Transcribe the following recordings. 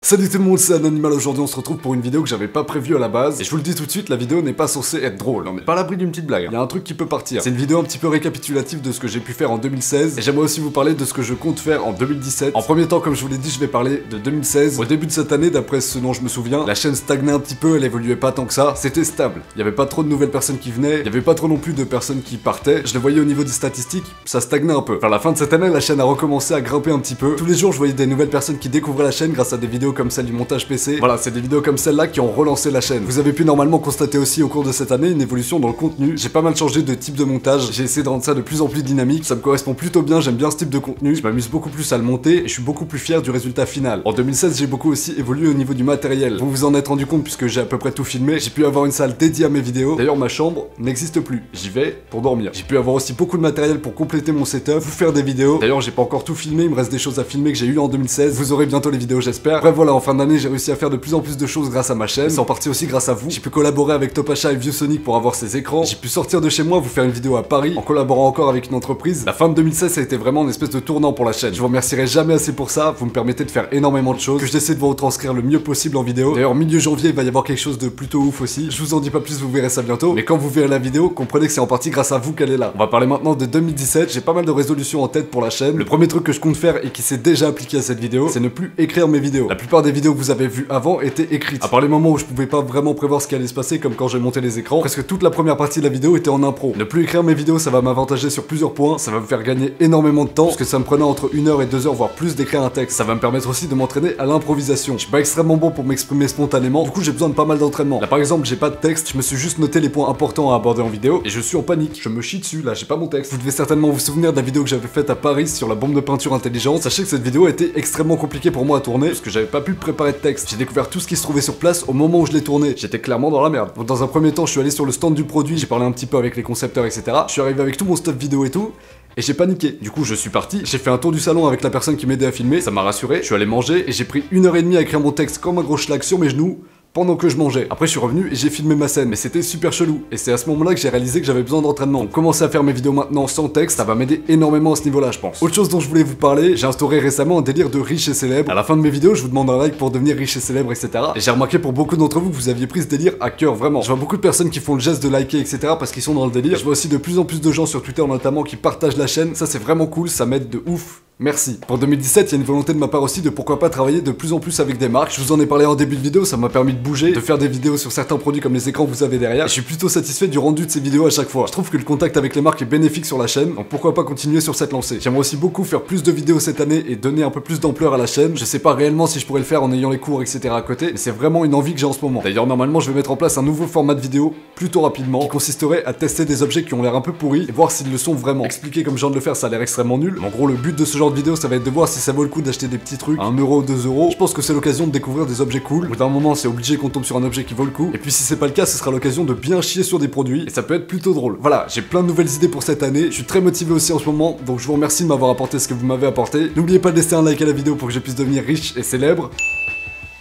Salut tout le monde, c'est Anonymal. Aujourd'hui on se retrouve pour une vidéo que j'avais pas prévue à la base. Et je vous le dis tout de suite, la vidéo n'est pas censée être drôle. On n'est pas à l'abri d'une petite blague. Il y a un truc qui peut partir. C'est une vidéo un petit peu récapitulative de ce que j'ai pu faire en 2016. Et j'aimerais aussi vous parler de ce que je compte faire en 2017. En premier temps, comme je vous l'ai dit, je vais parler de 2016. Au début de cette année, d'après ce dont je me souviens, la chaîne stagnait un petit peu, elle évoluait pas tant que ça. C'était stable. Il y avait pas trop de nouvelles personnes qui venaient. Il y avait pas trop non plus de personnes qui partaient. Je le voyais au niveau des statistiques, ça stagnait un peu. Vers la fin de cette année, la chaîne a recommencé à grimper un petit peu. Tous les jours, je voyais des nouvelles personnes qui découvraient la chaîne grâce à des vidéos comme celle du montage PC. Voilà, c'est des vidéos comme celle-là qui ont relancé la chaîne. Vous avez pu normalement constater aussi au cours de cette année une évolution dans le contenu. J'ai pas mal changé de type de montage, j'ai essayé de rendre ça de plus en plus dynamique, ça me correspond plutôt bien, j'aime bien ce type de contenu, je m'amuse beaucoup plus à le monter et je suis beaucoup plus fier du résultat final. En 2016, j'ai beaucoup aussi évolué au niveau du matériel. Vous vous en êtes rendu compte puisque j'ai à peu près tout filmé, j'ai pu avoir une salle dédiée à mes vidéos. D'ailleurs, ma chambre n'existe plus, j'y vais pour dormir. J'ai pu avoir aussi beaucoup de matériel pour compléter mon setup, vous faire des vidéos. D'ailleurs, j'ai pas encore tout filmé, il me reste des choses à filmer que j'ai eu en 2016. Vous aurez bientôt les vidéos, j'espère. Bref, voilà, en fin d'année, j'ai réussi à faire de plus en plus de choses grâce à ma chaîne, c'est en partie aussi grâce à vous. J'ai pu collaborer avec Topacha et ViewSonic pour avoir ces écrans. J'ai pu sortir de chez moi, vous faire une vidéo à Paris, en collaborant encore avec une entreprise. La fin de 2016, ça a été vraiment une espèce de tournant pour la chaîne. Je vous remercierai jamais assez pour ça, vous me permettez de faire énormément de choses, que j'essaie de vous retranscrire le mieux possible en vidéo. D'ailleurs, milieu janvier, il va y avoir quelque chose de plutôt ouf aussi. Je vous en dis pas plus, vous verrez ça bientôt. Mais quand vous verrez la vidéo, comprenez que c'est en partie grâce à vous qu'elle est là. On va parler maintenant de 2017, j'ai pas mal de résolutions en tête pour la chaîne. Le premier truc que je compte faire et qui s'est déjà appliqué à cette vidéo, c'est ne plus écrire mes vidéos. La plupart des vidéos que vous avez vues avant étaient écrites. À part les moments où je pouvais pas vraiment prévoir ce qui allait se passer, comme quand j'ai monté les écrans, presque toute la première partie de la vidéo était en impro. Ne plus écrire mes vidéos, ça va m'avantager sur plusieurs points, ça va me faire gagner énormément de temps, parce que ça me prenait entre 1 heure et 2 heures, voire plus d'écrire un texte. Ça va me permettre aussi de m'entraîner à l'improvisation. Je suis pas extrêmement bon pour m'exprimer spontanément, du coup j'ai besoin de pas mal d'entraînement. Là par exemple, j'ai pas de texte, je me suis juste noté les points importants à aborder en vidéo, et je suis en panique, je me chie dessus, là j'ai pas mon texte. Vous devez certainement vous souvenir de la vidéo que j'avais faite à Paris sur la bombe de peinture intelligente. Sachez que cette vidéo a été extrêmement compliquée pour moi à tourner, parce que j'avais pas pu préparer de texte. J'ai découvert tout ce qui se trouvait sur place au moment où je l'ai tourné. J'étais clairement dans la merde. Donc dans un premier temps, je suis allé sur le stand du produit, j'ai parlé un petit peu avec les concepteurs, etc. Je suis arrivé avec tout mon stuff vidéo et tout, et j'ai paniqué. Du coup, je suis parti, j'ai fait un tour du salon avec la personne qui m'aidait à filmer, ça m'a rassuré, je suis allé manger, et j'ai pris 1h30 à écrire mon texte comme un gros schlag sur mes genoux, pendant que je mangeais. Après je suis revenu et j'ai filmé ma scène, mais c'était super chelou. Et c'est à ce moment-là que j'ai réalisé que j'avais besoin d'entraînement. Donc commencer à faire mes vidéos maintenant sans texte, ça va m'aider énormément à ce niveau-là, je pense. Autre chose dont je voulais vous parler, j'ai instauré récemment un délire de riche et célèbre. À la fin de mes vidéos, je vous demande un like pour devenir riche et célèbre, etc. Et j'ai remarqué pour beaucoup d'entre vous que vous aviez pris ce délire à cœur, vraiment. Je vois beaucoup de personnes qui font le geste de liker, etc. parce qu'ils sont dans le délire. Je vois aussi de plus en plus de gens sur Twitter notamment qui partagent la chaîne. Ça c'est vraiment cool, ça m'aide de ouf. Merci. Pour 2017, il y a une volonté de ma part aussi de pourquoi pas travailler de plus en plus avec des marques. Je vous en ai parlé en début de vidéo, ça m'a permis de bouger, de faire des vidéos sur certains produits comme les écrans que vous avez derrière. Et je suis plutôt satisfait du rendu de ces vidéos à chaque fois. Je trouve que le contact avec les marques est bénéfique sur la chaîne, donc pourquoi pas continuer sur cette lancée. J'aimerais aussi beaucoup faire plus de vidéos cette année et donner un peu plus d'ampleur à la chaîne. Je sais pas réellement si je pourrais le faire en ayant les cours, etc. à côté, mais c'est vraiment une envie que j'ai en ce moment. D'ailleurs, normalement, je vais mettre en place un nouveau format de vidéo plutôt rapidement, qui consisterait à tester des objets qui ont l'air un peu pourris et voir s'ils le sont vraiment. Expliquer comme je viens de le faire, ça a l'air extrêmement nul. Mais en gros, le but de ce genre de vidéo, ça va être de voir si ça vaut le coup d'acheter des petits trucs à 1 euro, 2 euros. Je pense que c'est l'occasion de découvrir des objets cool. Au bout d'un moment, c'est obligé qu'on tombe sur un objet qui vaut le coup. Et puis si c'est pas le cas, ce sera l'occasion de bien chier sur des produits. Et ça peut être plutôt drôle. Voilà, j'ai plein de nouvelles idées pour cette année. Je suis très motivé aussi en ce moment. Donc je vous remercie de m'avoir apporté ce que vous m'avez apporté. N'oubliez pas de laisser un like à la vidéo pour que je puisse devenir riche et célèbre.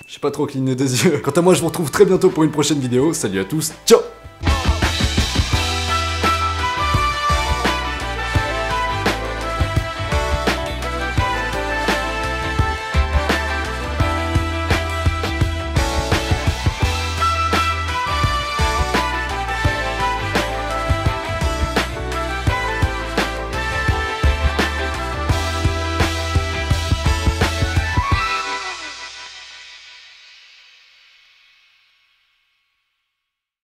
J'ai pas trop cligné des yeux. Quant à moi, je vous retrouve très bientôt pour une prochaine vidéo. Salut à tous, ciao!